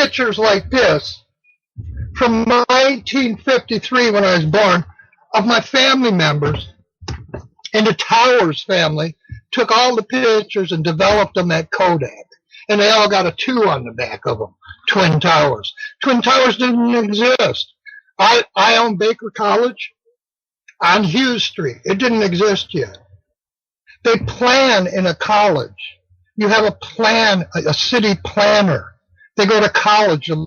pictures like this from 1953 when I was born of my family members. And the Towers family took all the pictures and developed them at Kodak. And they all got a 2 on the back of them, Twin Towers. Twin Towers didn't exist. I own Baker College on Hughes Street. It didn't exist yet. They plan in a college. You have a plan, a city planner. They go to college and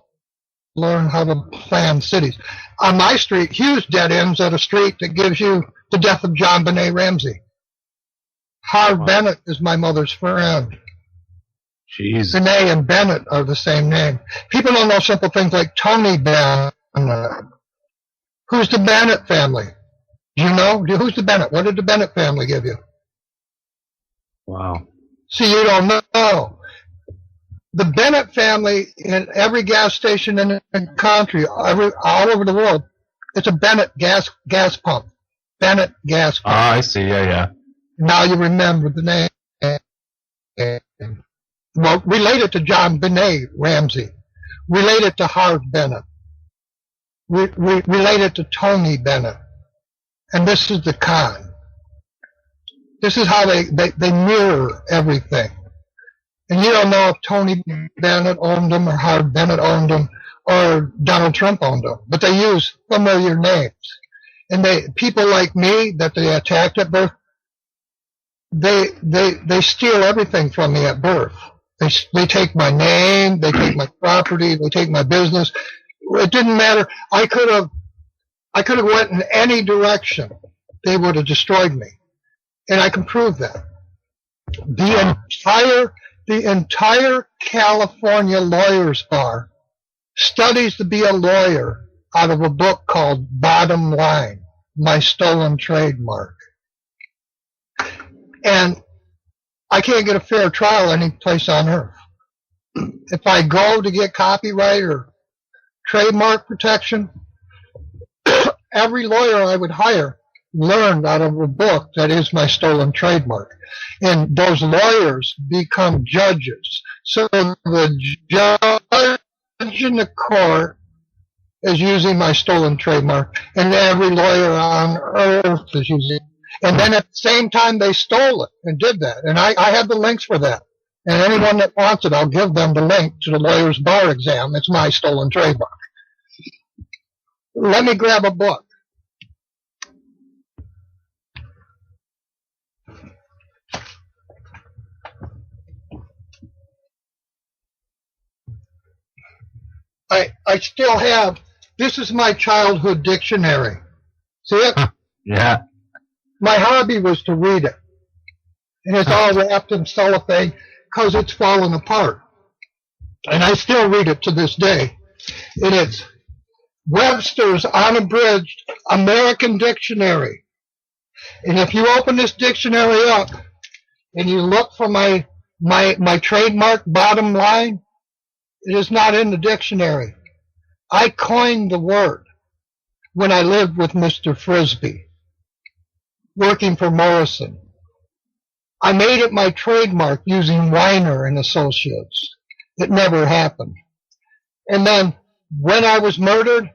learn how to plan cities. On my street, Hughes dead ends at a street that gives you the death of John Benet Ramsey. Harv Bennett is my mother's friend. Jeez. Benet and Bennett are the same name. People don't know simple things like Tony Bennett. Who's the Bennett family? Do you know? Who's the Bennett? What did the Bennett family give you? Wow. See, you don't know. The Bennett family in every gas station in the country, all over the world, it's a Bennett gas pump. Bennett gas pump. Ah, I see. Yeah. Now you remember the name. Well, related to John Benet Ramsey. Related to Harv Bennett. Related to Tony Bennett. And this is the con. This is how they mirror everything. And you don't know if Tony Bennett owned them or Harv Bennett owned them or Donald Trump owned them. But they use familiar names. And people like me that they attacked at birth, they steal everything from me at birth. They take my name, they take my property, they take my business. It didn't matter. I could have went in any direction. They would have destroyed me. And I can prove that. The entire California Lawyers Bar studies to be a lawyer out of a book called Bottom Line, My Stolen Trademark. And I can't get a fair trial any place on earth. If I go to get copyright or trademark protection, every lawyer I would hire learned out of a book that is my stolen trademark. And those lawyers become judges. So the judge in the court is using my stolen trademark, and every lawyer on earth is using it. And then at the same time, they stole it and did that. And I have the links for that. And anyone that wants it, I'll give them the link to the lawyer's bar exam. It's my stolen trademark. Let me grab a book. I still have, this is my childhood dictionary. See it? Yeah. My hobby was to read it. And it's all wrapped in cellophane because it's fallen apart. And I still read it to this day. And it's Webster's Unabridged American Dictionary. And if you open this dictionary up and you look for my trademark Bottom Line, it is not in the dictionary. I coined the word when I lived with Mr. Frisbee, working for Morrison. I made it my trademark using Weiner and Associates. It never happened. And then when I was murdered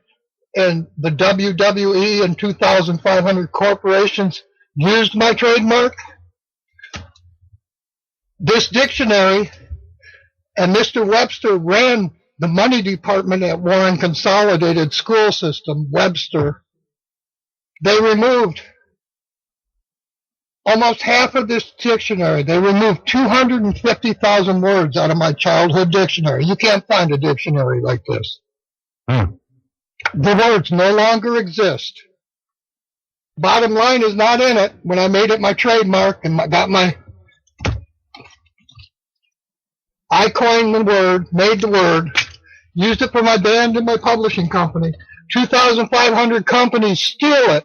and the WWE and 2,500 corporations used my trademark, this dictionary, and Mr. Webster ran the money department at Warren Consolidated School System, Webster. They removed almost half of this dictionary. They removed 250,000 words out of my childhood dictionary. You can't find a dictionary like this. The words no longer exist. Bottom Line is not in it when I made it my trademark and got my... I coined the word, made the word, used it for my band and my publishing company. 2,500 companies steal it.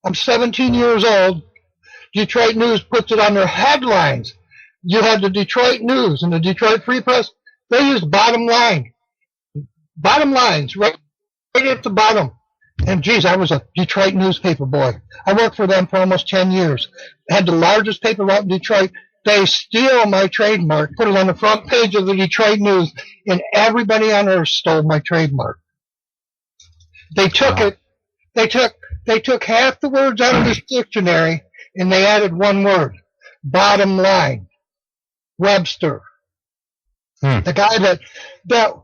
I'm 17 years old. Detroit News puts it on their headlines. You had the Detroit News and the Detroit Free Press. They used Bottom Line. Bottom lines, right at the bottom. And geez, I was a Detroit newspaper boy. I worked for them for almost 10 years. Had the largest paper out in Detroit. They steal my trademark, put it on the front page of the Detroit News, and everybody on earth stole my trademark. They took it. They took half the words out of this dictionary, and they added one word: bottom line. Webster. The guy that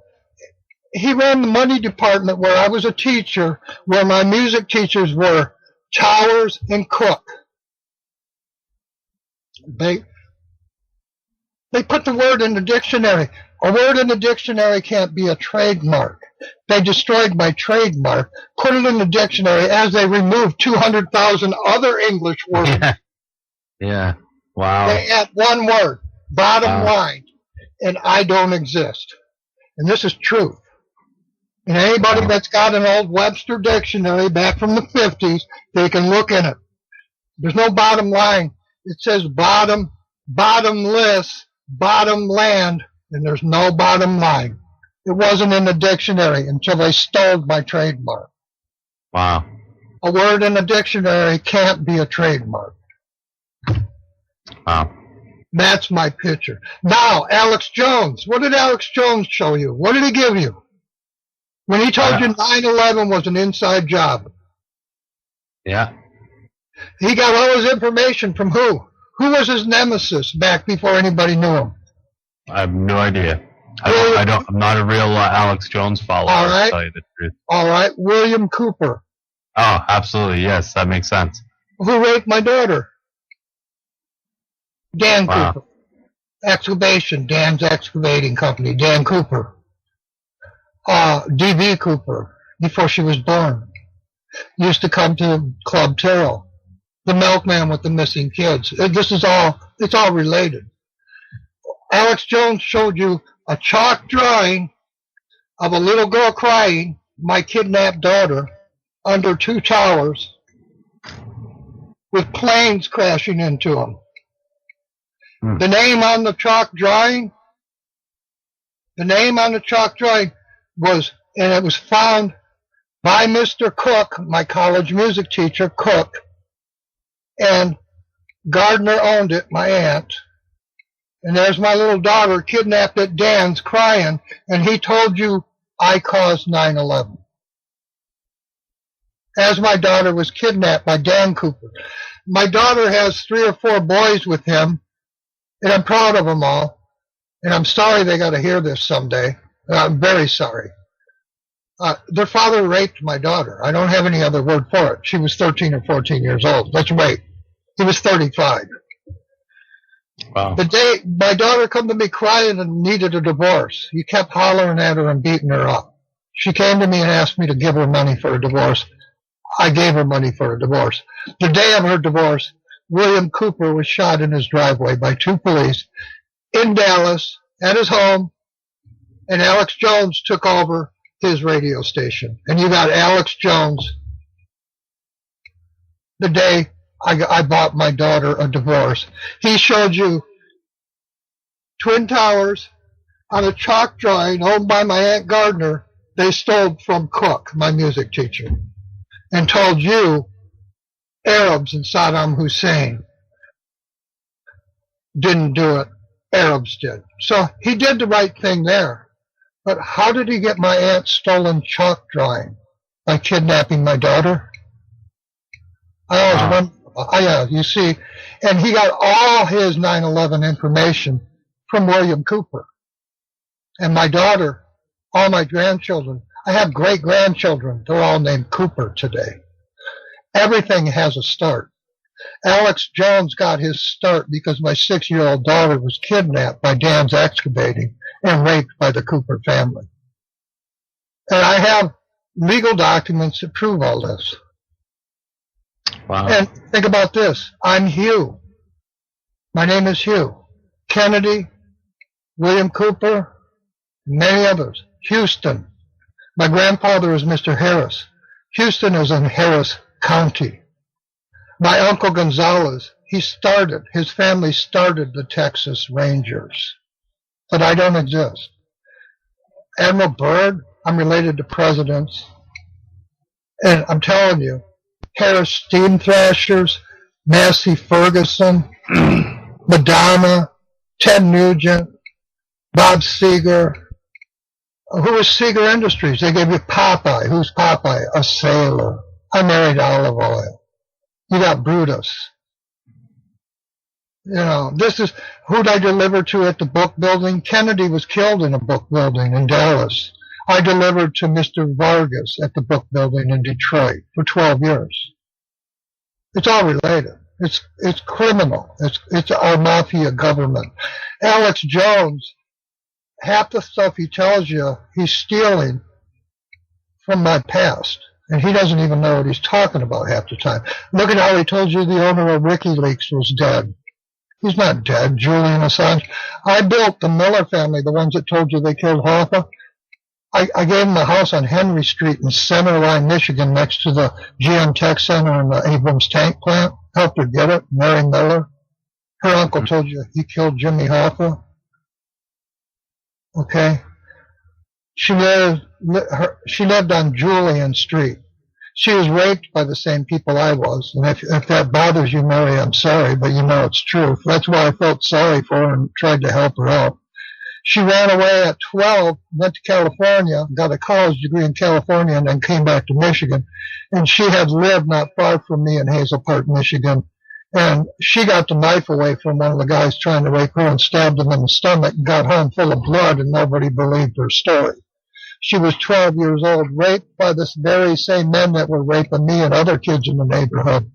he ran the money department where I was a teacher, where my music teachers were Towers and Cook. They put the word in the dictionary. A word in the dictionary can't be a trademark. They destroyed my trademark, put it in the dictionary as they removed 200,000 other English words. Yeah. Wow. They add one word, bottom line, and I don't exist. And this is truth. And anybody that's got an old Webster dictionary back from the 50s, they can look in it. There's no bottom line. It says bottom, bottomless, bottom land, and there's no bottom line. It wasn't in the dictionary until they stole my trademark. Wow. A word in the dictionary can't be a trademark. Wow. That's my picture. Now, Alex Jones. What did Alex Jones show you? What did he give you? When he told you 9/11 was an inside job. Yeah. He got all his information from who? Who was his nemesis back before anybody knew him? I have no idea. I'm not a real Alex Jones follower, all right. to tell you the truth. All right. William Cooper. Oh, absolutely. Yes, that makes sense. Who raped my daughter? Dan Cooper. Excavation. Dan's Excavating Company. Dan Cooper. D.B. Cooper, before she was born, used to come to Club Terrell. The milkman with the missing kids. It's all related. Alex Jones showed you a chalk drawing of a little girl crying, my kidnapped daughter, under 2 towers with planes crashing into them. The name on the chalk drawing was, and it was found by Mr. Cook, my college music teacher, Cook, and Gardner owned it, my aunt. And there's my little daughter kidnapped at Dan's crying, and he told you I caused 9/11. As my daughter was kidnapped by Dan Cooper. My daughter has 3 or 4 boys with him, and I'm proud of them all. And I'm sorry they got to hear this someday. I'm very sorry. Their father raped my daughter. I don't have any other word for it. She was 13 or 14 years old. Let's wait. He was 35. Wow. The day my daughter come to me crying and needed a divorce, he kept hollering at her and beating her up. She came to me and asked me to give her money for a divorce. I gave her money for a divorce. The day of her divorce, William Cooper was shot in his driveway by 2 police in Dallas at his home, and Alex Jones took over his radio station. And you got Alex Jones the day I bought my daughter a divorce. He showed you Twin Towers on a chalk drawing owned by my Aunt Gardner. They stole from Cook, my music teacher, and told you Arabs and Saddam Hussein didn't do it. Arabs did. So he did the right thing there. But how did he get my aunt's stolen chalk drawing? By kidnapping my daughter? I always wonder. You see, and he got all his 9/11 information from William Cooper. And my daughter, all my grandchildren, I have great-grandchildren, they're all named Cooper today. Everything has a start. Alex Jones got his start because my 6-year-old daughter was kidnapped by Dan's Excavating and raped by the Cooper family. And I have legal documents that prove all this. Wow. And think about this. I'm Hugh. My name is Hugh. Kennedy, William Cooper, many others. Houston. My grandfather is Mr. Harris. Houston is in Harris County. My uncle Gonzalez, his family started the Texas Rangers. But I don't exist. Admiral Byrd, I'm related to presidents. And I'm telling you, Harris Steam Thrashers, Massey Ferguson, Madonna, Ted Nugent, Bob Seger. Who was Seeger Industries? They gave you Popeye. Who's Popeye? A sailor. I married olive oil. You got Brutus. You know, this is who'd I deliver to at the book building? Kennedy was killed in a book building in Dallas. I delivered to Mr. Vargas at the book building in Detroit for 12 years. It's all related. It's criminal. It's our mafia government. Alex Jones, half the stuff he tells you, he's stealing from my past. And he doesn't even know what he's talking about half the time. Look at how he told you the owner of WikiLeaks was dead. He's not dead, Julian Assange. I built the Miller family, the ones that told you they killed Hoffa. I gave him a house on Henry Street in Center Line, Michigan, next to the GM Tech Center and the Abrams tank plant. Helped her get it, Mary Miller. Her uncle told you he killed Jimmy Hoffa. Okay? She lived on Julian Street. She was raped by the same people I was. And if that bothers you, Mary, I'm sorry, but you know it's true. That's why I felt sorry for her and tried to help her out. She ran away at 12, went to California, got a college degree in California, and then came back to Michigan. And she had lived not far from me in Hazel Park, Michigan. And she got the knife away from one of the guys trying to rape her and stabbed him in the stomach and got home full of blood, and nobody believed her story. She was 12 years old, raped by this very same men that were raping me and other kids in the neighborhood.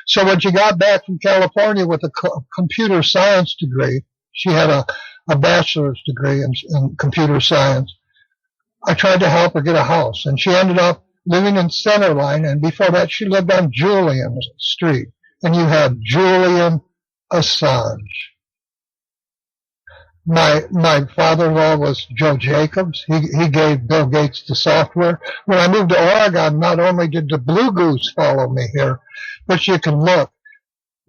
So when she got back from California with a computer science degree, she had a bachelor's degree in computer science, I tried to help her get a house. And she ended up living in Centerline, and before that she lived on Julian Street. And you had Julian Assange. My father-in-law was Joe Jacobs. He gave Bill Gates the software. When I moved to Oregon, not only did the Blue Goose follow me here, but you can look,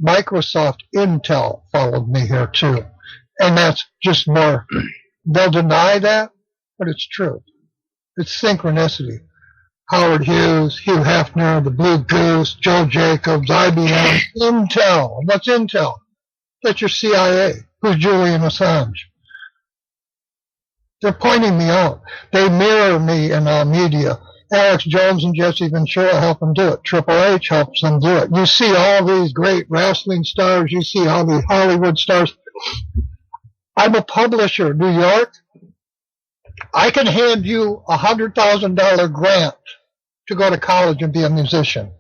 Microsoft Intel followed me here too. And that's just more, they'll deny that, but it's true. It's synchronicity. Howard Hughes, Hugh Hefner, the Blue Goose, Joe Jacobs, IBM, Intel. What's Intel? That's your CIA. Who's Julian Assange? They're pointing me out. They mirror me in our media. Alex Jones and Jesse Ventura help them do it. Triple H helps them do it. You see all these great wrestling stars. You see all these Hollywood stars. I'm a publisher, New York. I can hand you a $100,000 grant to go to college and be a musician.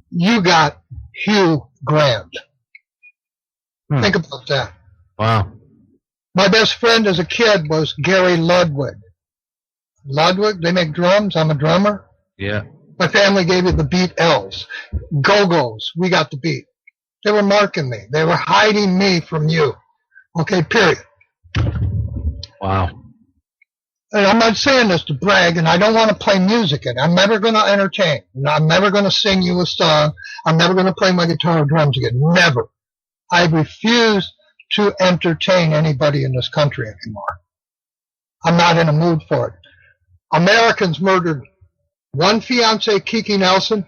You got Hugh Grant. Think about that. Wow. My best friend as a kid was Gary Ludwig. Ludwig, they make drums. I'm a drummer. Yeah. My family gave you the beat L's. Go-Go's, we got the beat. They were marking me. They were hiding me from you. Okay, period. Wow. And I'm not saying this to brag, and I don't want to play music, and I'm never going to entertain. I'm never going to sing you a song. I'm never going to play my guitar or drums again. Never. I refuse to entertain anybody in this country anymore. I'm not in a mood for it. Americans murdered one fiancée, Kiki Nelson,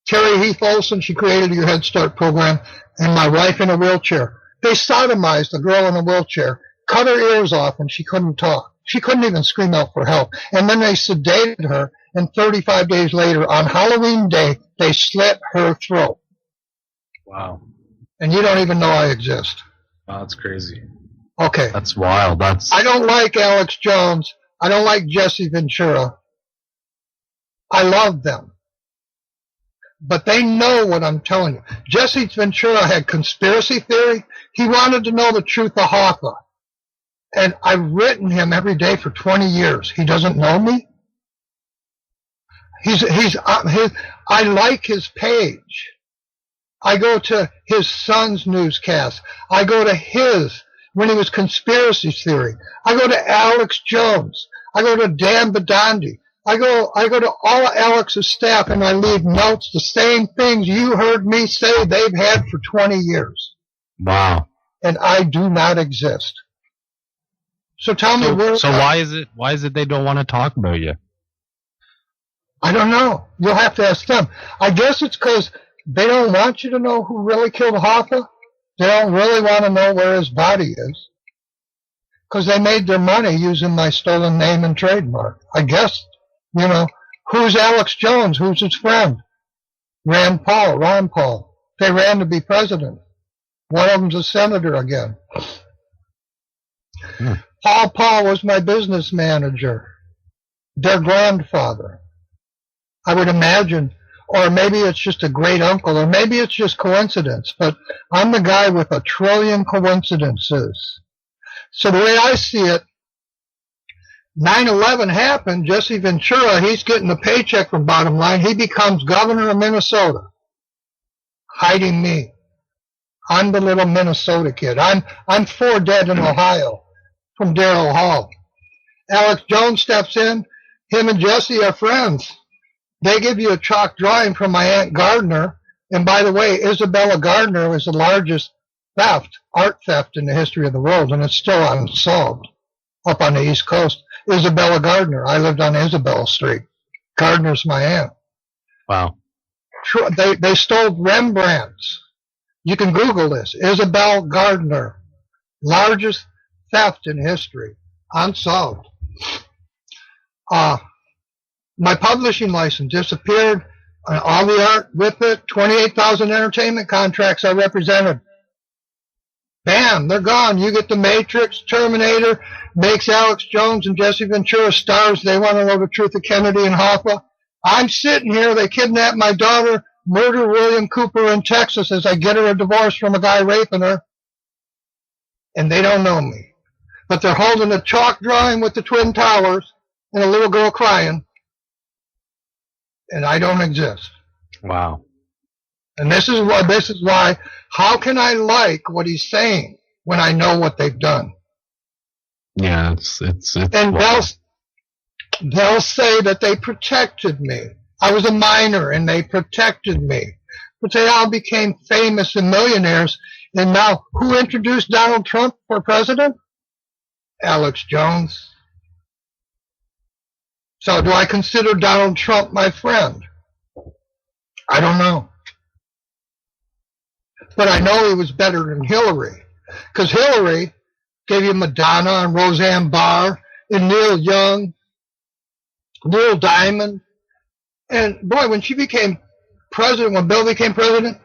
Terry Heath Olson, she created your Head Start program, and my wife in a wheelchair. They sodomized a girl in a wheelchair, cut her ears off, and she couldn't talk. She couldn't even scream out for help. And then they sedated her, and 35 days later, on Halloween Day, they slit her throat. Wow. And you don't even know I exist. Wow, that's crazy. Okay. That's wild. I don't like Alex Jones. I don't like Jesse Ventura. I love them. But they know what I'm telling you. Jesse Ventura had conspiracy theory. He wanted to know the truth of Hoffa. And I've written him every day for 20 years. He doesn't know me. I like his page. I go to his son's newscast. I go to his, when he was conspiracy theory. I go to Alex Jones. I go to Dan Badandi. I go to all of Alex's staff, and I leave notes, the same things you heard me say they've had for 20 years. Wow. And I do not exist. So tell me where. So why is it they don't want to talk about you? I don't know. You'll have to ask them. I guess it's because they don't want you to know who really killed Hoffa. They don't really want to know where his body is because they made their money using my stolen name and trademark. I guess, who's Alex Jones? Who's his friend? Ron Paul. They ran to be president. One of them's a senator again. Paul was my business manager, their grandfather. I would imagine, or maybe it's just a great uncle, or maybe it's just coincidence, but I'm the guy with 1 trillion coincidences. So the way I see it, 9/11 happened, Jesse Ventura, he's getting a paycheck from Bottom Line. He becomes governor of Minnesota, hiding me. I'm the little Minnesota kid. I'm 4 dead in Ohio from Darrell Hall. Alex Jones steps in. Him and Jesse are friends. They give you a chalk drawing from my Aunt Gardner. And by the way, Isabella Gardner was the largest art theft in the history of the world, and it's still unsolved up on the East Coast. Isabella Gardner. I lived on Isabella Street. Gardner's my aunt. Wow. They stole Rembrandts. You can Google this. Isabel Gardner. Largest theft in history. Unsolved. My publishing license disappeared. All the art with it. 28,000 entertainment contracts I represented. Bam, they're gone. You get The Matrix, Terminator, makes Alex Jones and Jesse Ventura stars. They want to know the truth of Kennedy and Hoffa. I'm sitting here. They kidnapped my daughter, murder William Cooper in Texas as I get her a divorce from a guy raping her. And they don't know me. But they're holding a chalk drawing with the Twin Towers and a little girl crying. And I don't exist. Wow. And this is why, how can I like what he's saying when I know what they've done? Yeah, it's and they'll say that they protected me. I was a minor and they protected me. But they all became famous and millionaires. And now, who introduced Donald Trump for president? Alex Jones. So do I consider Donald Trump my friend? I don't know. But I know he was better than Hillary. Because Hillary gave you Madonna and Roseanne Barr and Neil Young, Neil Diamond. And boy, when she became president, when Bill became president,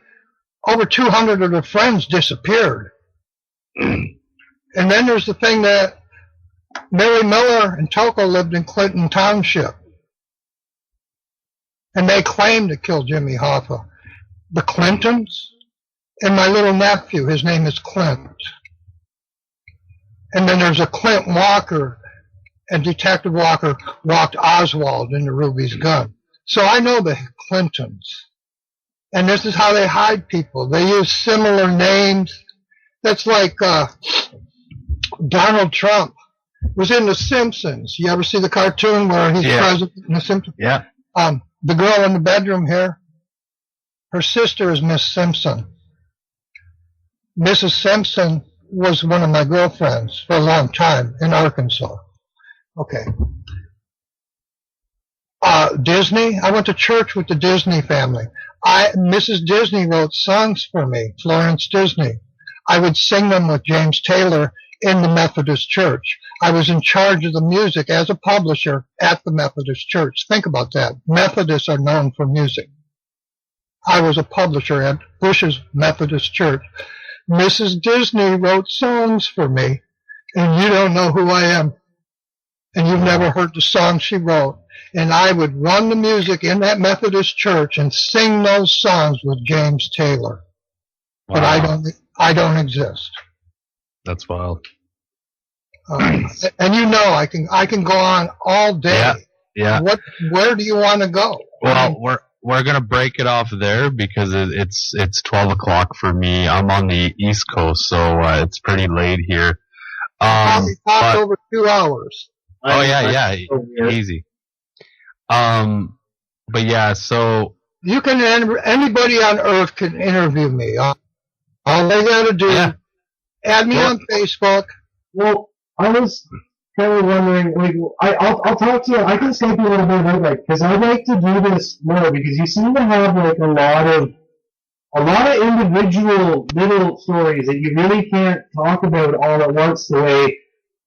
over 200 of her friends disappeared. And then there's the thing that Mary Miller and Toko lived in Clinton Township. And they claimed to kill Jimmy Hoffa. The Clintons and my little nephew, his name is Clint. And then there's a Clint Walker, and Detective Walker walked Oswald into Ruby's gun. So I know the Clintons. And this is how they hide people. They use similar names. That's like Donald Trump was in The Simpsons. You ever see the cartoon where he's president in The Simpsons? Yeah. The girl in the bedroom here, her sister is Miss Simpson. Mrs. Simpson was one of my girlfriends for a long time in Arkansas. Okay. Disney, I went to church with the Disney family. Mrs. Disney wrote songs for me, Florence Disney. I would sing them with James Taylor in the Methodist Church. I was in charge of the music as a publisher at the Methodist Church. Think about that. Methodists are known for music. I was a publisher at Bush's Methodist Church. Mrs. Disney wrote songs for me, and you don't know who I am. And you've never heard the song she wrote. And I would run the music in that Methodist church and sing those songs with James Taylor. Wow. But I don't exist. That's wild. And I can go on all day. Yeah. Where do you want to go? Well, we're gonna break it off there because it's 12 o'clock for me. I'm on the East Coast, so it's pretty late here. We talked over 2 hours. Oh yeah, easy. But yeah, so you can. Anybody on Earth can interview me. All they got to do, add me on Facebook. Well, I was kind of wondering, I'll talk to you. I can Skype you a little bit later, because I'd like to do this more, because you seem to have like a lot of a lot of individual little stories that you really can't talk about all at once the way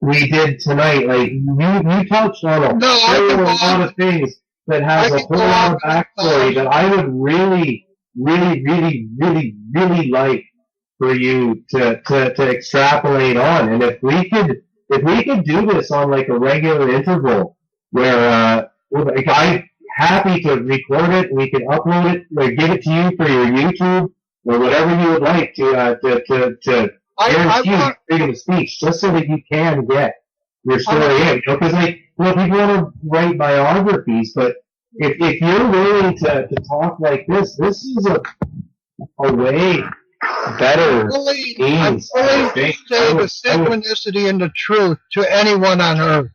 we did tonight. Like, you touched on a lot of things that has a whole lot of backstory that I would really, really, really, really, really like for you to extrapolate on. And if we could do this on like a regular interval where, like, I'm happy to record it, we can upload it, or give it to you for your YouTube, or whatever you would like to guarantee you freedom of speech, just so that you can get your story in. Because, like, people want to write biographies, but if you're willing to talk like this is a way better means. I'm willing to say the synchronicity and the truth to anyone on earth.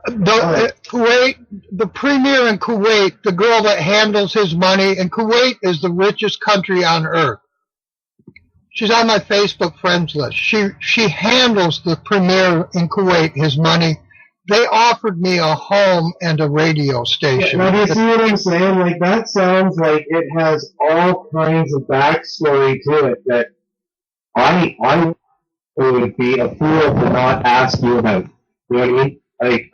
Kuwait, the premier in Kuwait, the girl that handles his money, and Kuwait is the richest country on earth. She's on my Facebook friends list. She handles the premier in Kuwait, his money. They offered me a home and a radio station. Yeah, now, do you see what I'm saying? Like, that sounds like it has all kinds of backstory to it that I would be a fool to not ask you about. You know what I mean? I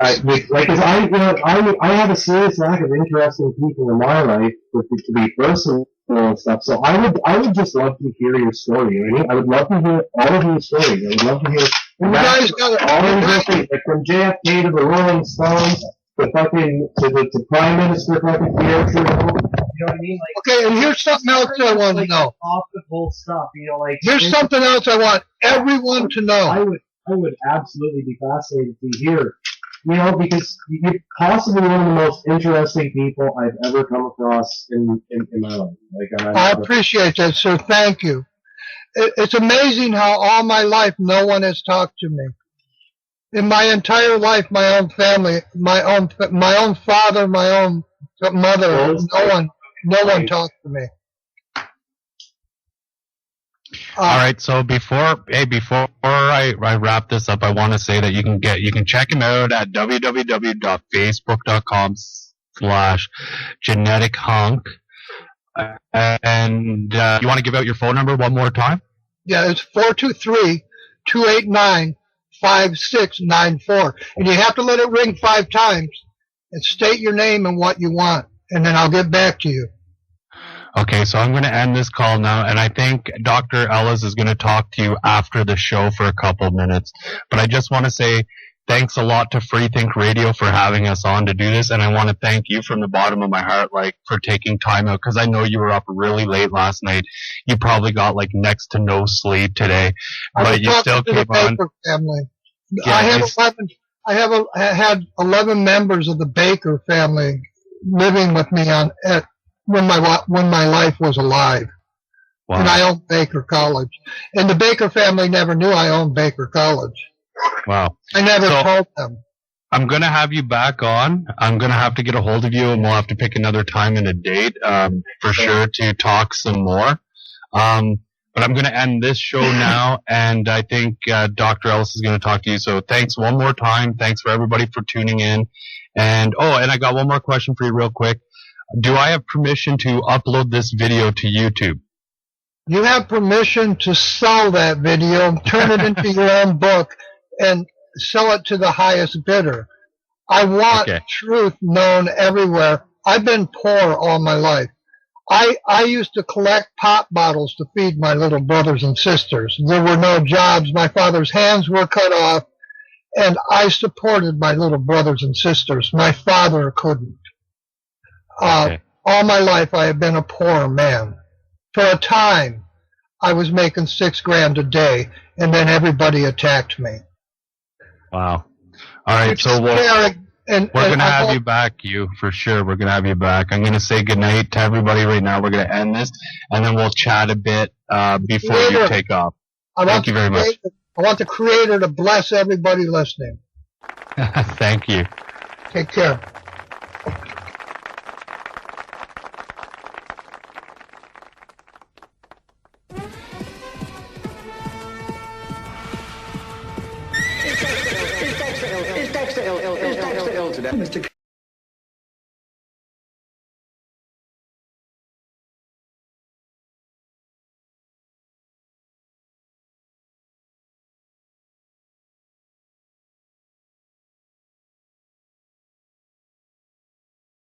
have a serious lack of interesting people in my life to be personal and stuff. So I would just love to hear your story. You know what I mean? I would love to hear all of your stories. I would love to hear all of your things, like from JFK to the Rolling Stones to fucking to Prime Minister fucking Pierre Trudeau. You know what I mean? Like, okay, and here's something else I want to know. Off the whole stuff, you know, like here's something else I want everyone to know. I would absolutely be fascinated to hear. You know, because you're possibly one of the most interesting people I've ever come across in my life. Like, I appreciate that, sir. Thank you. It's amazing how all my life no one has talked to me. In my entire life, my own family, my own father, my own mother, no one talked to me. All right, so before I wrap this up, I want to say that you can check him out at www.facebook.com/genetichunk. And you want to give out your phone number one more time? Yeah, it's 423-289-5694. And you have to let it ring 5 times and state your name and what you want, and then I'll get back to you. Okay, so I'm going to end this call now, and I think Dr. Elis is going to talk to you after the show for a couple minutes. But I just want to say thanks a lot to Freethink Radio for having us on to do this, and I want to thank you from the bottom of my heart, like, for taking time out, because I know you were up really late last night. You probably got, like, next to no sleep today, but you still came on. Family. Yeah, I had 11 members of the Baker family living with me when my life was alive. Wow. And I owned Baker College. And the Baker family never knew I owned Baker College. Wow. I never told them. I'm going to have you back on. I'm going to have to get a hold of you, and we'll have to pick another time and a date for sure to talk some more. But I'm going to end this show now, and I think Dr. Elis is going to talk to you. So thanks one more time. Thanks for everybody for tuning in. And I got one more question for you real quick. Do I have permission to upload this video to YouTube? You have permission to sell that video, turn it into your own book, and sell it to the highest bidder. I want truth known everywhere. I've been poor all my life. I used to collect pop bottles to feed my little brothers and sisters. There were no jobs. My father's hands were cut off, and I supported my little brothers and sisters. My father couldn't. All my life I have been a poor man. For a time, I was making $6,000 a day, and then everybody attacked me. Wow. All right, so we're going to have you back, for sure. We're going to have you back. I'm going to say goodnight to everybody right now. We're going to end this, and then we'll chat a bit before you take off. Thank you very much. I want the Creator to bless everybody listening. Thank you. Take care. Mr.